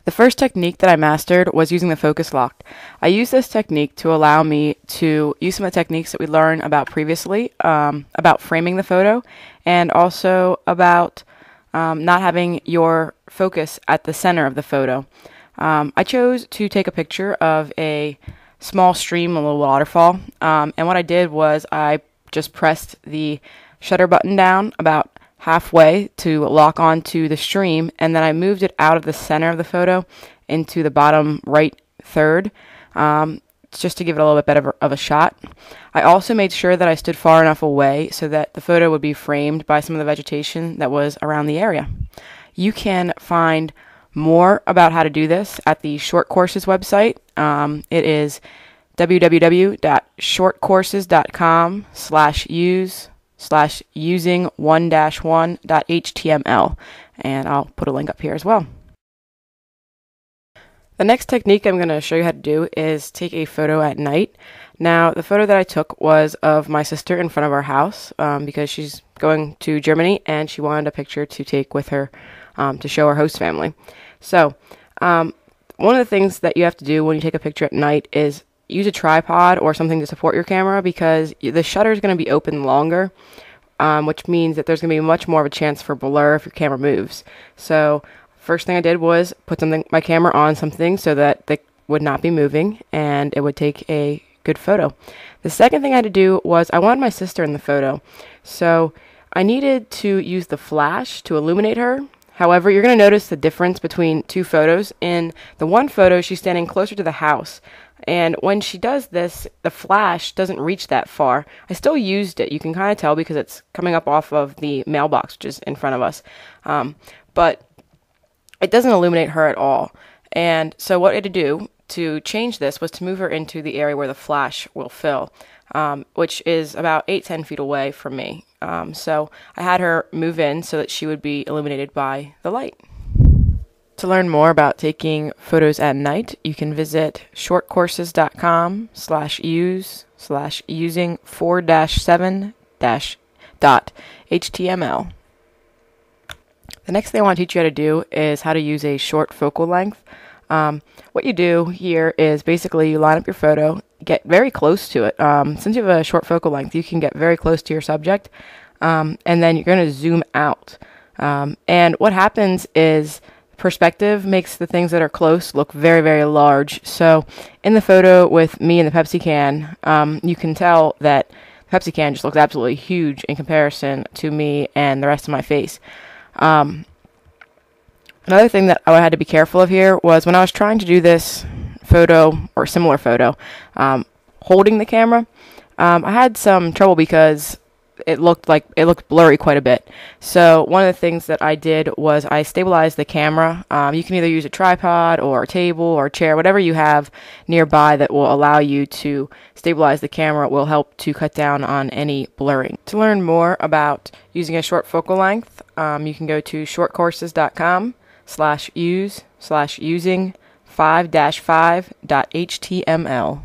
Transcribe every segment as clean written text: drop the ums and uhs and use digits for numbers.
The first technique that I mastered was using the focus lock. I use this technique to allow me to use some of the techniques that we learned about previously, about framing the photo, and also about not having your focus at the center of the photo. I chose to take a picture of a small stream, a little waterfall, and what I did was I just pressed the shutter button down about halfway to lock onto the stream, and then I moved it out of the center of the photo into the bottom right third, just to give it a little bit better of a shot. I also made sure that I stood far enough away so that the photo would be framed by some of the vegetation that was around the area. You can find more about how to do this at the Short Courses website. It is www.shortcourses.com/use/using1-1.html, and I'll put a link up here as well. The next technique I'm going to show you how to do is take a photo at night. Now, the photo that I took was of my sister in front of our house because she's going to Germany and she wanted a picture to take with her to show her host family. So, one of the things that you have to do when you take a picture at night is use a tripod or something to support your camera, because the shutter is going to be open longer, which means that there's going to be much more of a chance for blur if your camera moves. So first thing I did was put my camera on something so that it would not be moving and it would take a good photo. The second thing I had to do was I wanted my sister in the photo, so I needed to use the flash to illuminate her. However, you're going to notice the difference between two photos. In the one photo, she's standing closer to the house, and when she does this, the flash doesn't reach that far. I still used it. You can kind of tell because it's coming up off of the mailbox, which is in front of us. But it doesn't illuminate her at all. And so what I had to do to change this was to move her into the area where the flash will fill, which is about 8-10 feet away from me. So I had her move in so that she would be illuminated by the light. To learn more about taking photos at night, you can visit shortcourses.com/use/using4-7-.html. The next thing I want to teach you how to do is how to use a short focal length. What you do here is basically you line up your photo, get very close to it. Since you have a short focal length, you can get very close to your subject, and then you're going to zoom out. And what happens is perspective makes the things that are close look very, very large. So in the photo with me and the Pepsi can, you can tell that the Pepsi can just looks absolutely huge in comparison to me and the rest of my face. Another thing that I had to be careful of here was when I was trying to do this photo or similar photo, holding the camera, I had some trouble because it looked blurry quite a bit. So one of the things that I did was I stabilized the camera. You can either use a tripod or a table or a chair, whatever you have nearby that will allow you to stabilize the camera. It will help to cut down on any blurring. To learn more about using a short focal length, you can go to shortcourses.com/use/using5-5.html.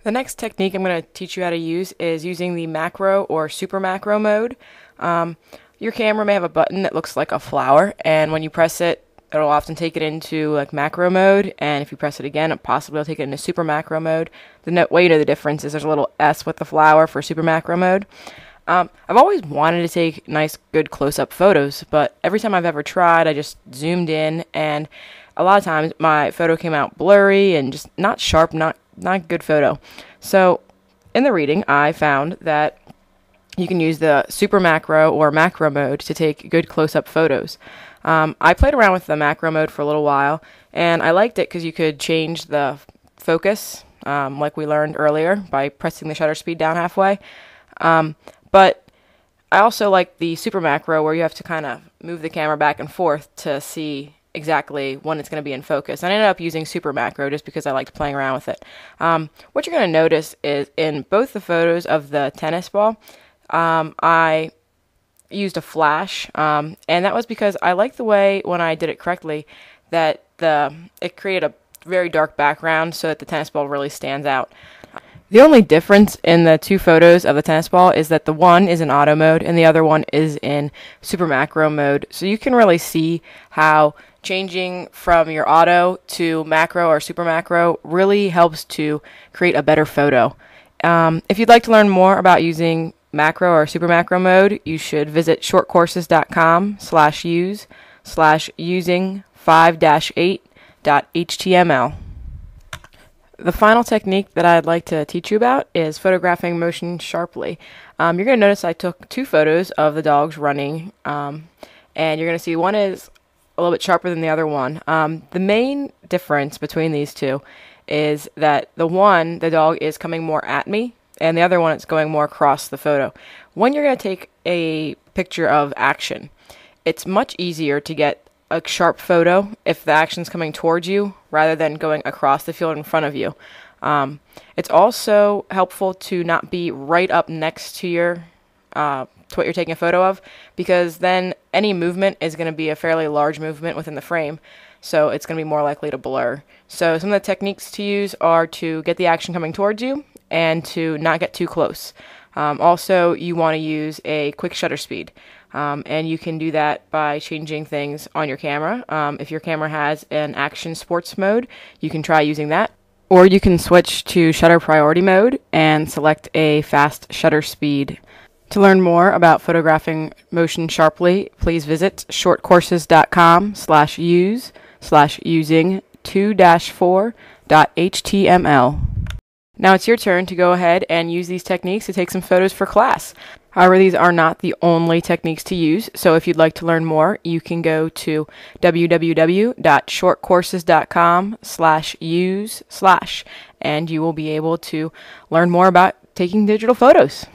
The next technique I'm going to teach you how to use is using the macro or super macro mode. Your camera may have a button that looks like a flower, and when you press it, it'll often take it into like macro mode, and if you press it again, it possibly will take it into super macro mode. The way you know the difference is there's a little S with the flower for super macro mode. I've always wanted to take nice, good close-up photos, but every time I've ever tried, I just zoomed in, and a lot of times my photo came out blurry and just not sharp, not good photo. So in the reading, I found that you can use the super macro or macro mode to take good close-up photos. I played around with the macro mode for a little while, and I liked it because you could change the focus, like we learned earlier, by pressing the shutter speed down halfway. But I also like the super macro where you have to kind of move the camera back and forth to see exactly when it's going to be in focus. I ended up using super macro just because I liked playing around with it. What you're going to notice is in both the photos of the tennis ball, I used a flash, and that was because I liked the way when I did it correctly that it created a very dark background so that the tennis ball really stands out. The only difference in the two photos of the tennis ball is that the one is in auto mode and the other one is in super macro mode. So you can really see how changing from your auto to macro or super macro really helps to create a better photo. If you'd like to learn more about using macro or super macro mode, you should visit shortcourses.com/use/using5-8.html. The final technique that I'd like to teach you about is photographing motion sharply. You're going to notice I took 2 photos of the dogs running, and you're going to see one is a little bit sharper than the other one. The main difference between these two is that the dog is coming more at me, and the other one is going more across the photo. When you're going to take a picture of action, it's much easier to get a sharp photo if the action's coming towards you rather than going across the field in front of you. It's also helpful to not be right up next to your to what you're taking a photo of, because then any movement is going to be a fairly large movement within the frame, so it's going to be more likely to blur. So some of the techniques to use are to get the action coming towards you and to not get too close. Also, you want to use a quick shutter speed. And you can do that by changing things on your camera. If your camera has an action sports mode, you can try using that. Or you can switch to shutter priority mode and select a fast shutter speed. To learn more about photographing motion sharply, please visit shortcourses.com/use/using2-4.html. Now it's your turn to go ahead and use these techniques to take some photos for class. However, these are not the only techniques to use, so if you'd like to learn more, you can go to www.shortcourses.com/use/ and you will be able to learn more about taking digital photos.